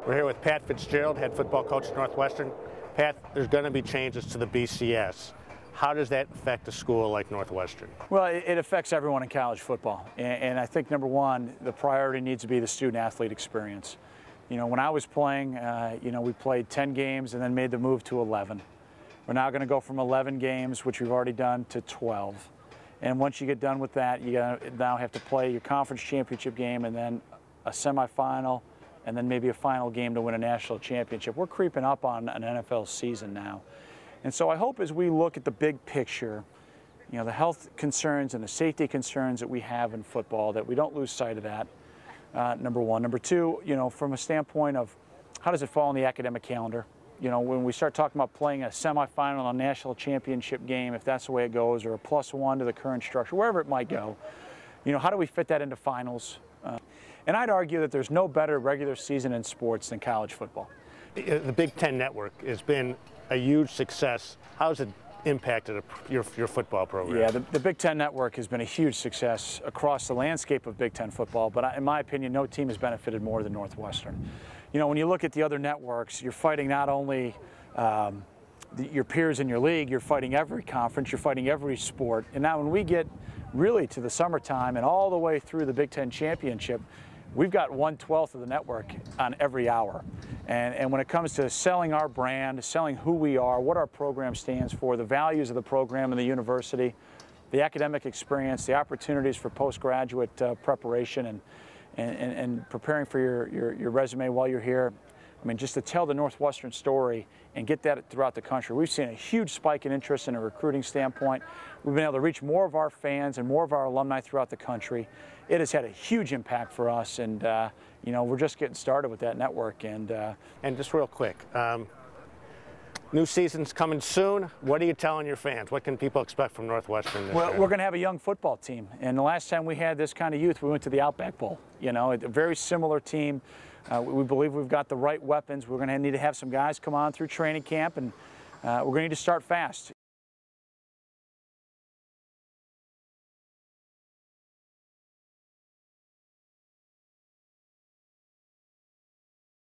We're here with Pat Fitzgerald, head football coach at Northwestern. Pat, there's going to be changes to the BCS. How does that affect a school like Northwestern? Well, it affects everyone in college football. And I think, number one, the priority needs to be the student-athlete experience. You know, when I was playing, we played 10 games and then made the move to 11. We're now going to go from 11 games, which we've already done, to 12. And once you get done with that, you now have to play your conference championship game and then a semifinal and then maybe a final game to win a national championship. We're creeping up on an NFL season now. And so I hope as we look at the big picture, you know, the health concerns and the safety concerns that we have in football, that we don't lose sight of that, number one. Number two, you know, from a standpoint of how does it fall in the academic calendar? You know, when we start talking about playing a semifinal on a national championship game, if that's the way it goes, or a +1 to the current structure, wherever it might go, you know, how do we fit that into finals? And I'd argue that there's no better regular season in sports than college football. The Big Ten Network has been a huge success. How has it impacted your football program? Yeah, the Big Ten Network has been a huge success across the landscape of Big Ten football, but in my opinion, no team has benefited more than Northwestern. You know, when you look at the other networks, you're fighting not only your peers in your league, you're fighting every conference, you're fighting every sport. And now when we get really to the summertime and all the way through the Big Ten Championship, we've got 1/12 of the network on every hour. And when it comes to selling our brand, selling who we are, what our program stands for, the values of the program and the university, the academic experience, the opportunities for postgraduate preparation and preparing for your resume while you're here, I mean, just to tell the Northwestern story and get that throughout the country. We've seen a huge spike in interest in a recruiting standpoint. We've been able to reach more of our fans and more of our alumni throughout the country. It has had a huge impact for us, and you know, we're just getting started with that network. And just real quick, new season's coming soon. What are you telling your fans? What can people expect from Northwestern this year? We're going to have a young football team, and the last time we had this kind of youth, we went to the Outback Bowl. You know, a very similar team. We believe we've got the right weapons. We're going to need to have some guys come on through training camp, and we're going to need to start fast.